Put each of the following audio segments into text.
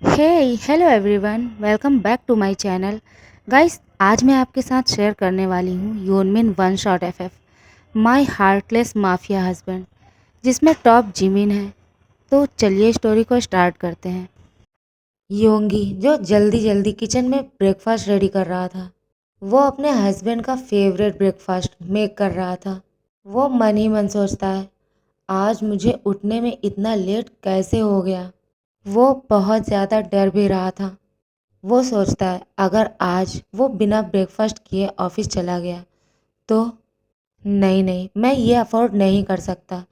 Hey hello everyone, welcome back to my channel. Guys, आज मैं आपके साथ शेयर करने वाली हूँ Yoonmin one shot FF my heartless mafia husband, जिसमें टॉप जिमिन है। तो चलिए स्टोरी को स्टार्ट करते हैं। योंगी जो जल्दी जल्दी किचन में ब्रेकफास्ट रेडी कर रहा था। वो अपने हस्बैंड का फेवरेट ब्रेकफास्ट मेक कर रहा था। वो मन ही मन सोचता है, आज मुझे उठने में इतना लेट कैसे हो गया। वो बहुत ज़्यादा डर भी रहा था। वो सोचता है अगर आज वो बिना ब्रेकफास्ट किए ऑफिस चला गया तो नहीं नहीं, मैं ये अफोर्ड नहीं कर सकता।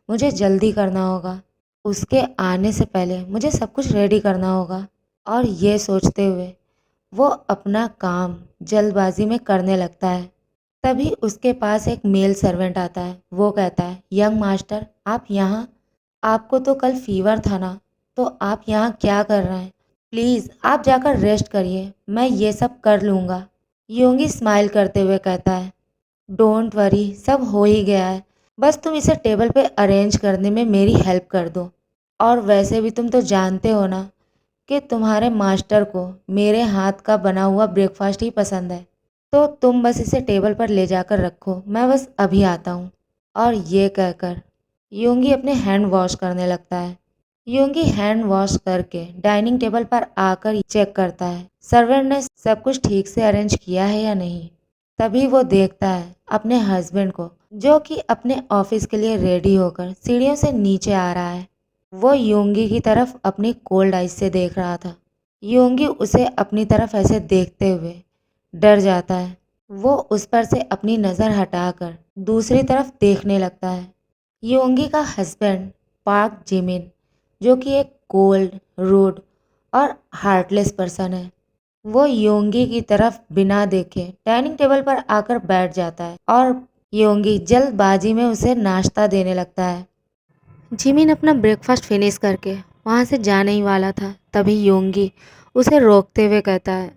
मुझे जल्दी करना होगा। उसके आने से पहले मुझे सब कुछ रेडी करना होगा। और ये सोचते हुए वो अपना काम जल्दबाजी में करने लगता है। तभी उसके पास एक मेल सर्वेंट आता है। वो कहता है, यंग मास्टर, आप यहाँ? आपको तो कल फीवर था ना, तो आप यहाँ क्या कर रहे हैं? प्लीज़ आप जाकर रेस्ट करिए, मैं ये सब कर लूँगा। योंगी स्माइल करते हुए कहता है, डोंट वरी, सब हो ही गया है। बस तुम इसे टेबल पे अरेंज करने में मेरी हेल्प कर दो। और वैसे भी तुम तो जानते हो ना कि तुम्हारे मास्टर को मेरे हाथ का बना हुआ ब्रेकफास्ट ही पसंद है। तो तुम बस इसे टेबल पर ले जाकर रखो, मैं बस अभी आता हूँ। और ये कहकर योंगी अपने हैंड वॉश करने लगता है। योंगी हैंड वॉश करके डाइनिंग टेबल पर आकर चेक करता है सर्वेंट ने सब कुछ ठीक से अरेंज किया है या नहीं। तभी वो देखता है अपने हस्बैंड को, जो कि अपने ऑफिस के लिए रेडी होकर सीढ़ियों से नीचे आ रहा है। वो योंगी की तरफ अपनी कोल्ड आइज से देख रहा था। योंगी उसे अपनी तरफ ऐसे देखते हुए डर जाता है। वो उस पर से अपनी नज़र हटाकर दूसरी तरफ देखने लगता है। योंगी का हस्बैंड पार्क जिमिन, जो कि एक कोल्ड, रूड और हार्टलेस पर्सन है, वो योंगी की तरफ बिना देखे डाइनिंग टेबल पर आकर बैठ जाता है और योंगी जल्दबाजी में उसे नाश्ता देने लगता है। जिमिन अपना ब्रेकफास्ट फिनिश करके वहाँ से जाने ही वाला था। तभी योंगी उसे रोकते हुए कहता है,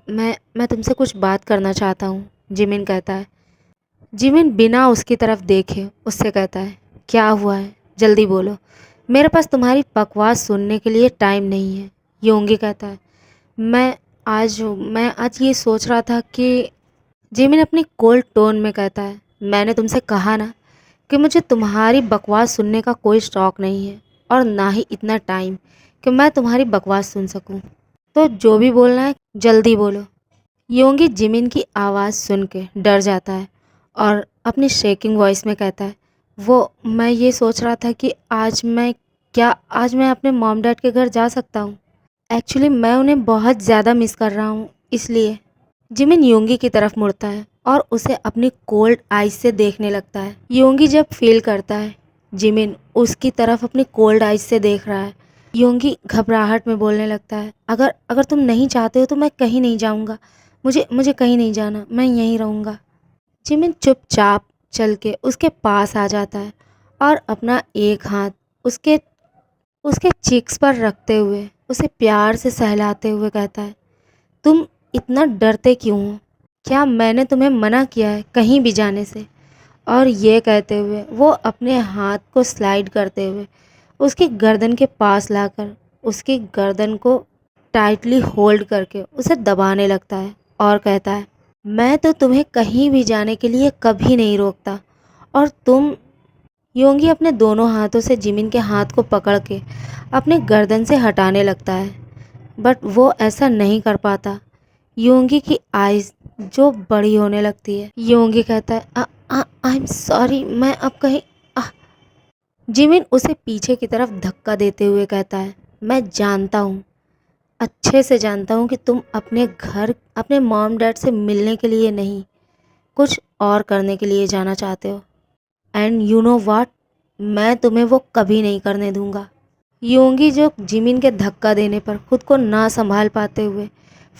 मैं तुमसे कुछ बात करना चाहता हूँ। जिमिन कहता है। जिमिन बिना उसकी तरफ देखे उससे कहता है, क्या हुआ है, जल्दी बोलो, मेरे पास तुम्हारी बकवास सुनने के लिए टाइम नहीं है। योंगी कहता है, मैं मैं आज ये सोच रहा था कि जिमिन अपनी कोल्ड टोन में कहता है, मैंने तुमसे कहा ना कि मुझे तुम्हारी बकवास सुनने का कोई शौक़ नहीं है और ना ही इतना टाइम कि मैं तुम्हारी बकवास सुन सकूं। तो जो भी बोलना है जल्दी बोलो। योंगी जिमिन की आवाज़ सुन के डर जाता है और अपनी शेकिंग वॉइस में कहता है, वो मैं ये सोच रहा था कि आज मैं अपने मॉम डैड के घर जा सकता हूँ? एक्चुअली मैं उन्हें बहुत ज़्यादा मिस कर रहा हूँ, इसलिए। जिमिन योंगी की तरफ मुड़ता है और उसे अपनी कोल्ड आइज से देखने लगता है। योंगी जब फील करता है जिमिन उसकी तरफ अपनी कोल्ड आइज से देख रहा है, योंगी घबराहट में बोलने लगता है, अगर अगर तुम नहीं चाहते हो तो मैं कहीं नहीं जाऊंगा। मुझे मुझे कहीं नहीं जाना, मैं यहीं रहूंगा। जिमिन चुपचाप चल के उसके पास आ जाता है और अपना एक हाथ उसके उसके चिक्स पर रखते हुए उसे प्यार से सहलाते हुए कहता है, तुम इतना डरते क्यों हो? क्या मैंने तुम्हें मना किया है कहीं भी जाने से? और ये कहते हुए वो अपने हाथ को स्लाइड करते हुए उसकी गर्दन के पास लाकर उसकी गर्दन को टाइटली होल्ड करके उसे दबाने लगता है और कहता है, मैं तो तुम्हें कहीं भी जाने के लिए कभी नहीं रोकता और तुम। योंगी अपने दोनों हाथों से जिमिन के हाथ को पकड़ के अपने गर्दन से हटाने लगता है, बट वो ऐसा नहीं कर पाता। योंगी की आइज़ जो बड़ी होने लगती है। योंगी कहता है, आई एम सॉरी, मैं अब कहीं आ। जिमिन उसे पीछे की तरफ धक्का देते हुए कहता है, मैं जानता हूँ, अच्छे से जानता हूँ कि तुम अपने घर अपने मॉम डैड से मिलने के लिए नहीं, कुछ और करने के लिए जाना चाहते हो। एंड यू नो व्हाट, मैं तुम्हें वो कभी नहीं करने दूंगा। योंगी जो जिमिन के धक्का देने पर खुद को ना संभाल पाते हुए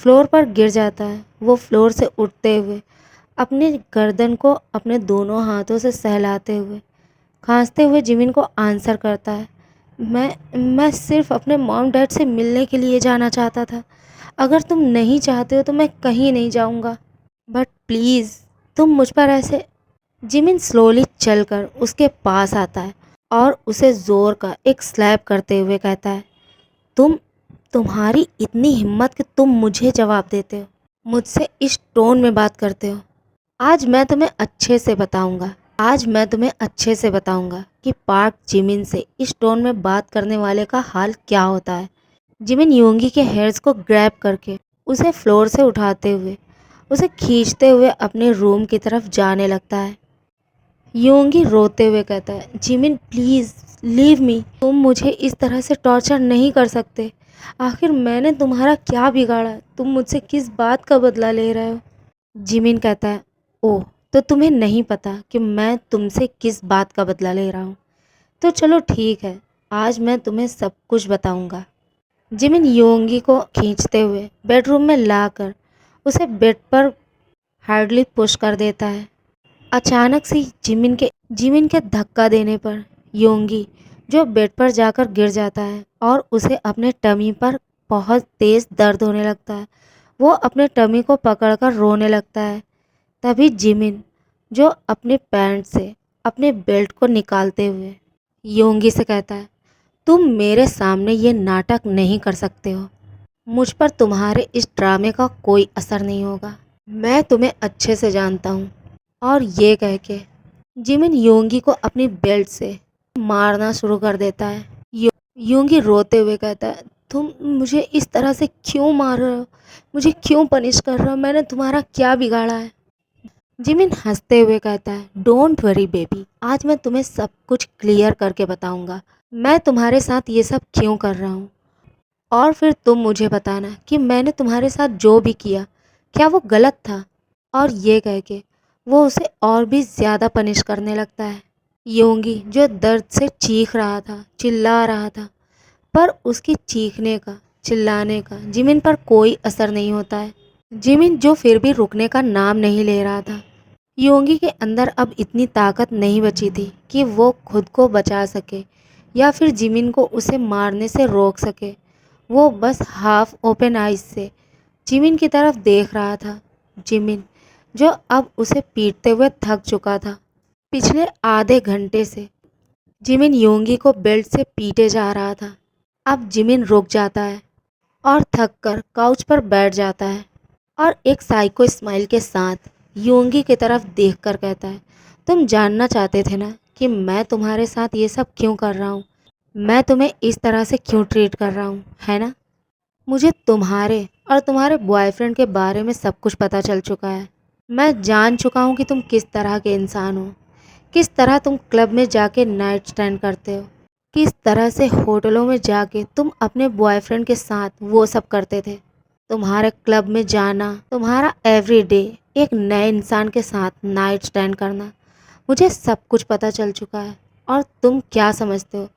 फ्लोर पर गिर जाता है। वो फ्लोर से उठते हुए अपनी गर्दन को अपने दोनों हाथों से सहलाते हुए खांसते हुए जिमिन को आंसर करता है, मैं सिर्फ अपने मॉम डैड से मिलने के लिए जाना चाहता था। अगर तुम नहीं चाहते हो तो मैं कहीं नहीं जाऊंगा, बट प्लीज़ तुम मुझ पर ऐसे। जिमिन स्लोली चलकर उसके पास आता है और उसे ज़ोर का एक स्लैप करते हुए कहता है, तुम तुम्हारी इतनी हिम्मत कि तुम मुझे जवाब देते हो, मुझसे इस टोन में बात करते हो। आज मैं तुम्हें अच्छे से बताऊंगा आज मैं तुम्हें अच्छे से बताऊंगा कि पार्क जिमिन से इस टोन में बात करने वाले का हाल क्या होता है। जिमिन योंगी के हेयर्स को ग्रैब करके उसे फ्लोर से उठाते हुए उसे खींचते हुए अपने रूम की तरफ जाने लगता है। योंगी रोते हुए कहता है, जिमिन प्लीज़ लीव मी, तुम मुझे इस तरह से टॉर्चर नहीं कर सकते। आखिर मैंने तुम्हारा क्या बिगाड़ा, तुम मुझसे किस बात का बदला ले रहे हो। जिमिन कहता है, ओह, तो तुम्हें नहीं पता कि मैं तुमसे किस बात का बदला ले रहा हूँ। तो चलो ठीक है, आज मैं तुम्हें सब कुछ बताऊंगा। जिमिन योंगी को खींचते हुए बेडरूम में लाकर उसे बेड पर हार्डली पुश कर देता है। अचानक से जिमिन के धक्का देने पर योंगी जो बेड पर जाकर गिर जाता है और उसे अपने टमी पर बहुत तेज़ दर्द होने लगता है। वो अपने टमी को पकड़कर रोने लगता है। तभी जिमिन जो अपने पैंट से अपने बेल्ट को निकालते हुए योंगी से कहता है, तुम मेरे सामने ये नाटक नहीं कर सकते हो। मुझ पर तुम्हारे इस ड्रामे का कोई असर नहीं होगा। मैं तुम्हें अच्छे से जानता हूँ। और ये कह के जिमिन योंगी को अपनी बेल्ट से मारना शुरू कर देता है। यो, योंगी रोते हुए कहता है, तुम मुझे इस तरह से क्यों मार रहे हो, मुझे क्यों पनिश कर रहे हो, मैंने तुम्हारा क्या बिगाड़ा है। जिमिन हंसते हुए कहता है, डोंट वरी बेबी, आज मैं तुम्हें सब कुछ क्लियर करके बताऊंगा मैं तुम्हारे साथ ये सब क्यों कर रहा हूँ। और फिर तुम मुझे बताना कि मैंने तुम्हारे साथ जो भी किया क्या वो गलत था। और ये कह के वो उसे और भी ज़्यादा पनिश करने लगता है। योंगी जो दर्द से चीख रहा था, चिल्ला रहा था, पर उसकी चीखने का चिल्लाने का जिमिन पर कोई असर नहीं होता है। जिमिन जो फिर भी रुकने का नाम नहीं ले रहा था। योंगी के अंदर अब इतनी ताकत नहीं बची थी कि वो खुद को बचा सके या फिर जिमिन को उसे मारने से रोक सके। वो बस हाफ ओपन आइज से जिमिन की तरफ देख रहा था। जिमिन जो अब उसे पीटते हुए थक चुका था। पिछले आधे घंटे से जिमिन योंगी को बेल्ट से पीटे जा रहा था। अब जिमिन रुक जाता है और थक कर काउच पर बैठ जाता है और एक साइको स्माइल के साथ योंगी की तरफ देखकर कहता है, तुम जानना चाहते थे ना कि मैं तुम्हारे साथ ये सब क्यों कर रहा हूँ, मैं तुम्हें इस तरह से क्यों ट्रीट कर रहा हूँ, है ना। मुझे तुम्हारे और तुम्हारे बॉयफ्रेंड के बारे में सब कुछ पता चल चुका है। मैं जान चुका हूँ कि तुम किस तरह के इंसान हो, किस तरह तुम क्लब में जाके नाइट स्टैंड करते हो, किस तरह से होटलों में जाके तुम अपने बॉयफ्रेंड के साथ वो सब करते थे। तुम्हारे क्लब में जाना, तुम्हारा एवरीडे एक नए इंसान के साथ नाइट स्टैंड करना, मुझे सब कुछ पता चल चुका है। और तुम क्या समझते हो,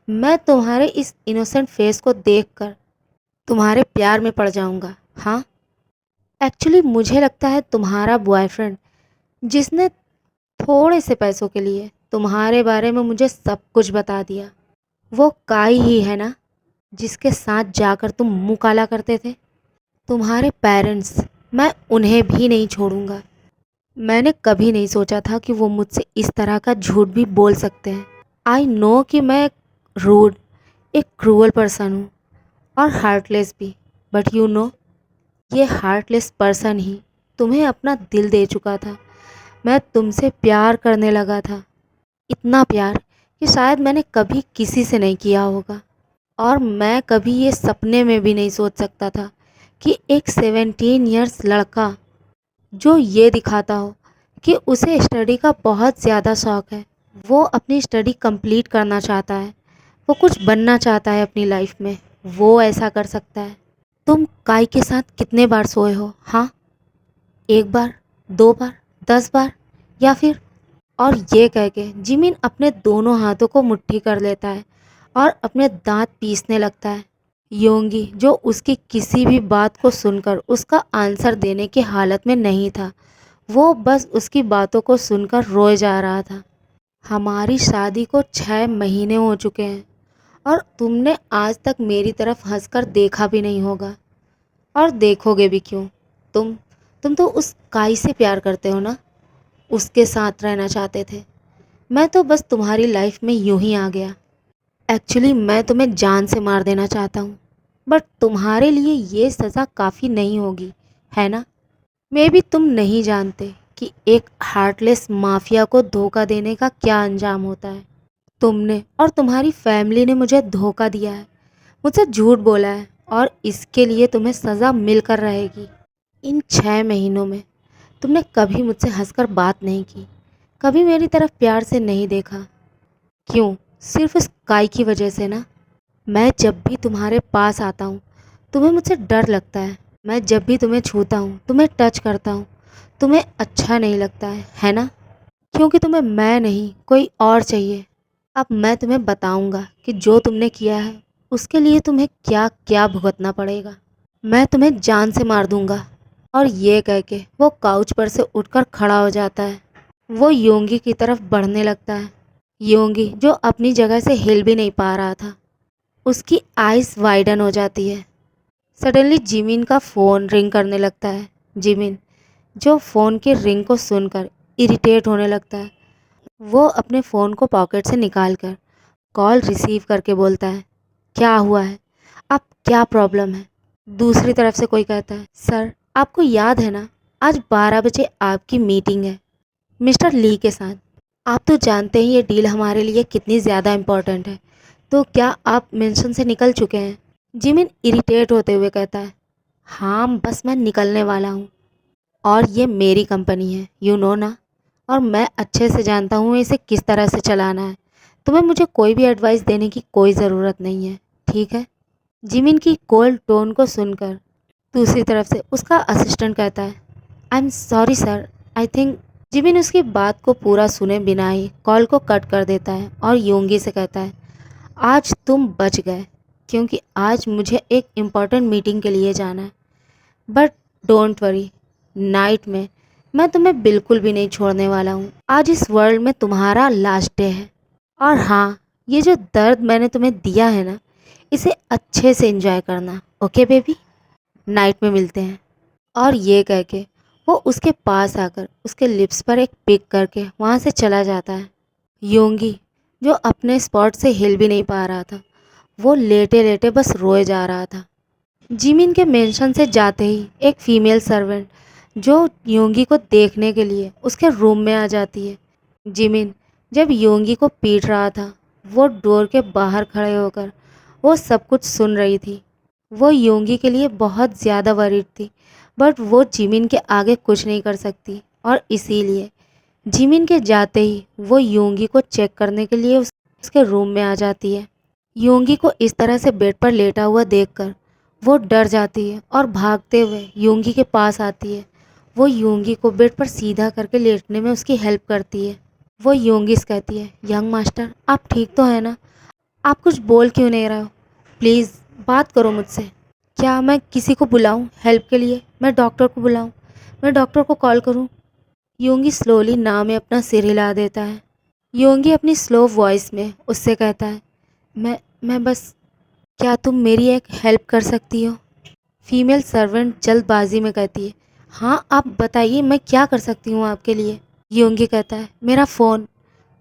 मैं तुम्हारे इस इनोसेंट फेस को देखकर तुम्हारे प्यार में पड़ जाऊंगा। हाँ, एक्चुअली मुझे लगता है तुम्हारा बॉयफ्रेंड जिसने थोड़े से पैसों के लिए तुम्हारे बारे में मुझे सब कुछ बता दिया, वो काई ही है ना, जिसके साथ जाकर तुम मुँह काला करते थे। तुम्हारे पेरेंट्स, मैं उन्हें भी नहीं छोड़ूंगा। मैंने कभी नहीं सोचा था कि वो मुझसे इस तरह का झूठ भी बोल सकते हैं। आई नो कि मैं एक रूड, एक क्रूअल पर्सन हूँ और हार्टलेस भी, बट यू नो, ये हार्टलेस पर्सन ही तुम्हें अपना दिल दे चुका था। मैं तुमसे प्यार करने लगा था, इतना प्यार कि शायद मैंने कभी किसी से नहीं किया होगा। और मैं कभी ये सपने में भी नहीं सोच सकता था कि एक 17 इयर्स लड़का जो ये दिखाता हो कि उसे स्टडी का बहुत ज़्यादा शौक़ है, वो अपनी स्टडी कंप्लीट करना चाहता है, वो कुछ बनना चाहता है अपनी लाइफ में, वो ऐसा कर सकता है। तुम काई के साथ कितने बार सोए हो, हाँ? एक बार, 2 बार, 10 बार, या फिर। और ये कह के जिमिन अपने दोनों हाथों को मुट्ठी कर लेता है और अपने दांत पीसने लगता है। योंगी जो उसकी किसी भी बात को सुनकर उसका आंसर देने की हालत में नहीं था, वो बस उसकी बातों को सुनकर रोए जा रहा था। हमारी शादी को 6 महीने हो चुके हैं और तुमने आज तक मेरी तरफ हंसकर देखा भी नहीं होगा, और देखोगे भी क्यों। तुम तो उस काई से प्यार करते हो ना, उसके साथ रहना चाहते थे। मैं तो बस तुम्हारी लाइफ में यूं ही आ गया। एक्चुअली मैं तुम्हें जान से मार देना चाहता हूँ। बट तुम्हारे लिए ये सज़ा काफ़ी नहीं होगी, है ना? मे बी तुम नहीं जानते कि एक हार्टलेस माफिया को धोखा देने का क्या अंजाम होता है। तुमने और तुम्हारी फैमिली ने मुझे धोखा दिया है, मुझसे झूठ बोला है, और इसके लिए तुम्हें सज़ा मिलकर रहेगी। इन 6 महीनों में तुमने कभी मुझसे हंसकर बात नहीं की, कभी मेरी तरफ प्यार से नहीं देखा। क्यों? सिर्फ उस गाय की वजह से ना। मैं जब भी तुम्हारे पास आता हूँ तुम्हें मुझसे डर लगता है। मैं जब भी तुम्हें छूता हूँ, तुम्हें टच करता हूँ, तुम्हें अच्छा नहीं लगता है ना? क्योंकि तुम्हें मैं नहीं कोई और चाहिए। अब मैं तुम्हें बताऊंगा कि जो तुमने किया है उसके लिए तुम्हें क्या क्या भुगतना पड़ेगा। मैं तुम्हें जान से मार दूंगा। और ये कह के वो काउच पर से उठकर खड़ा हो जाता है। वो योंगी की तरफ बढ़ने लगता है। योंगी जो अपनी जगह से हिल भी नहीं पा रहा था, उसकी आइज़ वाइडन हो जाती है। सडनली जिमिन का फ़ोन रिंग करने लगता है। जिमिन जो फ़ोन के रिंग को सुनकर इरिटेट होने लगता है, वो अपने फ़ोन को पॉकेट से निकाल कर कॉल रिसीव करके बोलता है, क्या हुआ है? अब क्या प्रॉब्लम है? दूसरी तरफ से कोई कहता है, सर आपको याद है ना, आज 12 बजे आपकी मीटिंग है मिस्टर ली के साथ। आप तो जानते हैं ये डील हमारे लिए कितनी ज़्यादा इम्पोर्टेंट है। तो क्या आप मेंशन से निकल चुके हैं? जिमिन इरिटेट होते हुए कहता है, हाँ बस मैं निकलने वाला हूँ, और ये मेरी कंपनी है, यू नो ना, और मैं अच्छे से जानता हूँ इसे किस तरह से चलाना है। तुम्हें मुझे कोई भी एडवाइस देने की कोई ज़रूरत नहीं है, ठीक है? जिमिन की कोल्ड टोन को सुनकर दूसरी तरफ से उसका असिस्टेंट कहता है, I am sorry sir, I think. Jimin उसकी बात को पूरा सुने बिना ही कॉल को कट कर देता है और योंगी से कहता है, आज तुम बच गए, क्योंकि आज मुझे एक इम्पॉर्टेंट मीटिंग के लिए जाना है। बट डोंट वरी, नाइट में मैं तुम्हें बिल्कुल भी नहीं छोड़ने वाला हूँ। आज इस वर्ल्ड में तुम्हारा लास्ट डे है। और हाँ, ये जो दर्द मैंने तुम्हें दिया है ना, इसे अच्छे से एंजॉय करना, ओके बेबी? नाइट में मिलते हैं। और ये कह के वो उसके पास आकर उसके लिप्स पर एक पिक करके वहाँ से चला जाता है। योंगी जो अपने स्पॉट से हिल भी नहीं पा रहा था, वो लेटे लेटे बस रोए जा रहा था। जिमिन के मेंशन से जाते ही एक फीमेल सर्वेंट जो योंगी को देखने के लिए उसके रूम में आ जाती है। जिमिन जब योंगी को पीट रहा था, वो डोर के बाहर खड़े होकर वो सब कुछ सुन रही थी। वो योंगी के लिए बहुत ज़्यादा वरीड थी, बट वो जिमिन के आगे कुछ नहीं कर सकती, और इसीलिए जिमिन के जाते ही वो योंगी को चेक करने के लिए उसके रूम में आ जाती है। योंगी को इस तरह से बेड पर लेटा हुआ देखकर वो डर जाती है और भागते हुए योंगी के पास आती है। वो योंगी को बेड पर सीधा करके लेटने में उसकी हेल्प करती है। वो योंगी से कहती है, यंग मास्टर आप ठीक तो है ना? आप कुछ बोल क्यों नहीं रहे हो? प्लीज़ बात करो मुझसे। क्या मैं किसी को बुलाऊं हेल्प के लिए? मैं डॉक्टर को बुलाऊं? मैं डॉक्टर को कॉल करूं? योंगी स्लोली ना में अपना सिर हिला देता है। योंगी अपनी स्लो वॉइस में उससे कहता है, मैं बस, क्या तुम मेरी एक हेल्प कर सकती हो? फीमेल सर्वेंट जल्दबाजी में कहती है, हाँ आप बताइए मैं क्या कर सकती हूँ आपके लिए? योंगी कहता है, मेरा फ़ोन,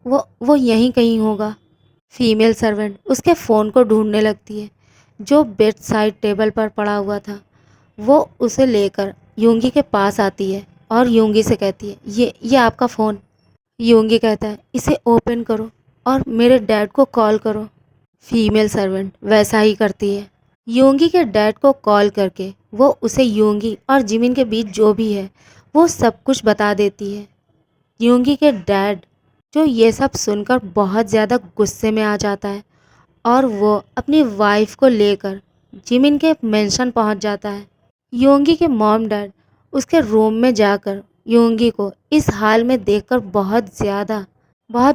वो यहीं कहीं होगा। फीमेल सर्वेंट उसके फ़ोन को ढूंढने लगती है जो बेड साइड टेबल पर पड़ा हुआ था। वो उसे लेकर योंगी के पास आती है और योंगी से कहती है, ये आपका फ़ोन। योंगी कहता है, इसे ओपन करो और मेरे डैड को कॉल करो। फीमेल सर्वेंट वैसा ही करती है। योंगी के डैड को कॉल करके वो उसे योंगी और जिमिन के बीच जो भी है वो सब कुछ बता देती है। योंगी के डैड जो ये सब सुनकर बहुत ज़्यादा गुस्से में आ जाता है, और वो अपनी वाइफ को लेकर जिमिन के मेंशन पहुंच जाता है। योंगी के मॉम डैड उसके रूम में जाकर योंगी को इस हाल में देखकर बहुत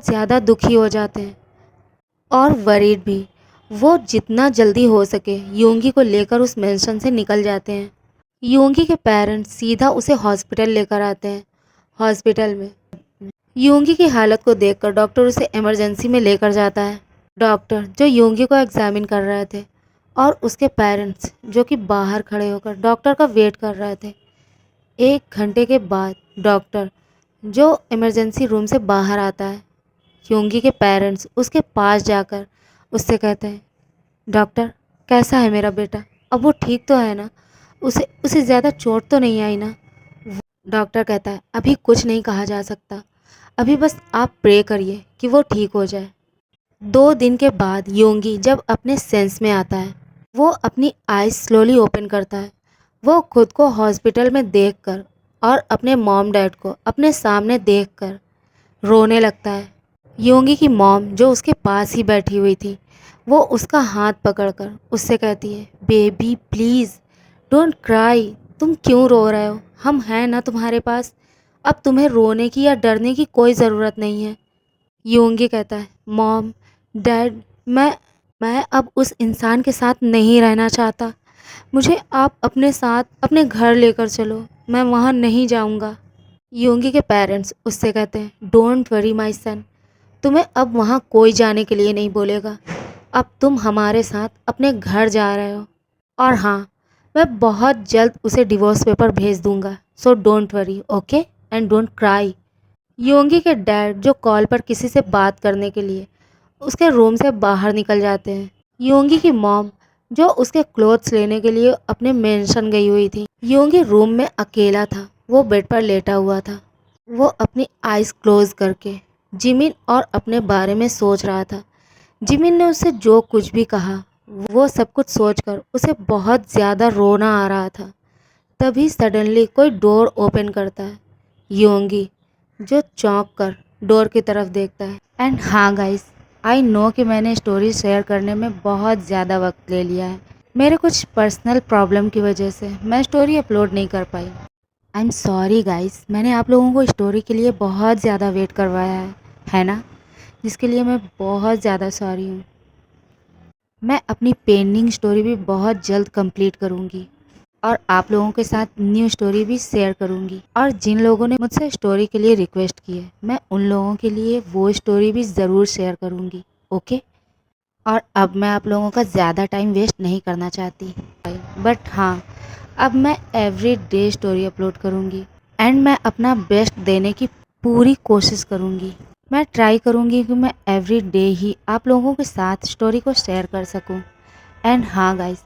ज़्यादा दुखी हो जाते हैं और वरीड भी। वो जितना जल्दी हो सके योंगी को लेकर उस मेंशन से निकल जाते हैं। योंगी के पेरेंट्स सीधा उसे हॉस्पिटल लेकर आते हैं। हॉस्पिटल में योंगी की हालत को देखकर डॉक्टर उसे इमरजेंसी में लेकर जाता है। डॉक्टर जो योंगी को एग्जामिन कर रहे थे और उसके पेरेंट्स जो कि बाहर खड़े होकर डॉक्टर का वेट कर रहे थे। 1 घंटे के बाद डॉक्टर जो इमरजेंसी रूम से बाहर आता है, योंगी के पेरेंट्स उसके पास जाकर उससे कहते हैं, डॉक्टर कैसा है मेरा बेटा? अब वो ठीक तो है ना? उसे उसे ज़्यादा चोट तो नहीं आई ना? डॉक्टर कहता है अभी कुछ नहीं कहा जा सकता, अभी बस आप प्रे करिए कि वो ठीक हो जाए। 2 दिन के बाद योंगी जब अपने सेंस में आता है, वो अपनी आईज स्लोली ओपन करता है। वो खुद को हॉस्पिटल में देखकर और अपने मॉम डैड को अपने सामने देखकर रोने लगता है। योंगी की मॉम जो उसके पास ही बैठी हुई थी, वो उसका हाथ पकड़कर उससे कहती है, बेबी प्लीज़ डोंट क्राई, तुम क्यों रो रहे हो, हम हैं ना तुम्हारे पास, अब तुम्हें रोने की या डरने की कोई ज़रूरत नहीं है। योंगी कहता है, मॉम डैड मैं अब उस इंसान के साथ नहीं रहना चाहता, मुझे आप अपने साथ अपने घर लेकर चलो, मैं वहाँ नहीं जाऊँगा। योंगी के पेरेंट्स उससे कहते हैं, डोंट वरी माई सन, तुम्हें अब वहाँ कोई जाने के लिए नहीं बोलेगा, अब तुम हमारे साथ अपने घर जा रहे हो, और हाँ, मैं बहुत जल्द उसे डिवोर्स पेपर भेज दूँगा, so don't worry okay and don't cry. Yoongi के डैड जो कॉल पर किसी से बात करने के लिए उसके रूम से बाहर निकल जाते हैं। योंगी की मॉम जो उसके क्लोथ्स लेने के लिए अपने मेंशन गई हुई थी। योंगी रूम में अकेला था, वो बेड पर लेटा हुआ था। वो अपनी आइज़ क्लोज करके जिमिन और अपने बारे में सोच रहा था। जिमिन ने उसे जो कुछ भी कहा, वो सब कुछ सोचकर उसे बहुत ज़्यादा रोना आ रहा था। तभी सडनली कोई डोर ओपन करता है। योंगी जो चौंक कर डोर की तरफ देखता है। एंड हाँ गाइस, आई नो कि मैंने स्टोरी शेयर करने में बहुत ज़्यादा वक्त ले लिया है। मेरे कुछ पर्सनल प्रॉब्लम की वजह से मैं स्टोरी अपलोड नहीं कर पाई। आई एम सॉरी गाइस, मैंने आप लोगों को स्टोरी के लिए बहुत ज़्यादा वेट करवाया है ना? जिसके लिए मैं बहुत ज़्यादा सॉरी हूँ। मैं अपनी पेंडिंग स्टोरी भी बहुत जल्द कंप्लीट करूँगी और आप लोगों के साथ न्यू स्टोरी भी शेयर करूँगी। और जिन लोगों ने मुझसे स्टोरी के लिए रिक्वेस्ट की है, मैं उन लोगों के लिए वो स्टोरी भी ज़रूर शेयर करूँगी। ओके? और अब मैं आप लोगों का ज़्यादा टाइम वेस्ट नहीं करना चाहती, बट हाँ, अब मैं एवरी डे स्टोरी अपलोड करूँगी एंड मैं अपना बेस्ट देने की पूरी कोशिश करूँगी। मैं ट्राई करूँगी कि मैं एवरी डे ही आप लोगों के साथ स्टोरी को शेयर कर सकूँ। एंड हाँ गाइस,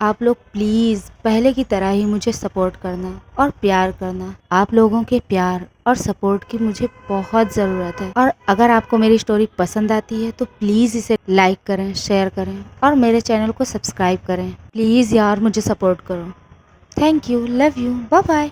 आप लोग प्लीज़ पहले की तरह ही मुझे सपोर्ट करना और प्यार करना। आप लोगों के प्यार और सपोर्ट की मुझे बहुत ज़रूरत है। और अगर आपको मेरी स्टोरी पसंद आती है तो प्लीज़ इसे लाइक करें, शेयर करें और मेरे चैनल को सब्सक्राइब करें। प्लीज़ यार मुझे सपोर्ट करो। Thank you, love you, bye bye.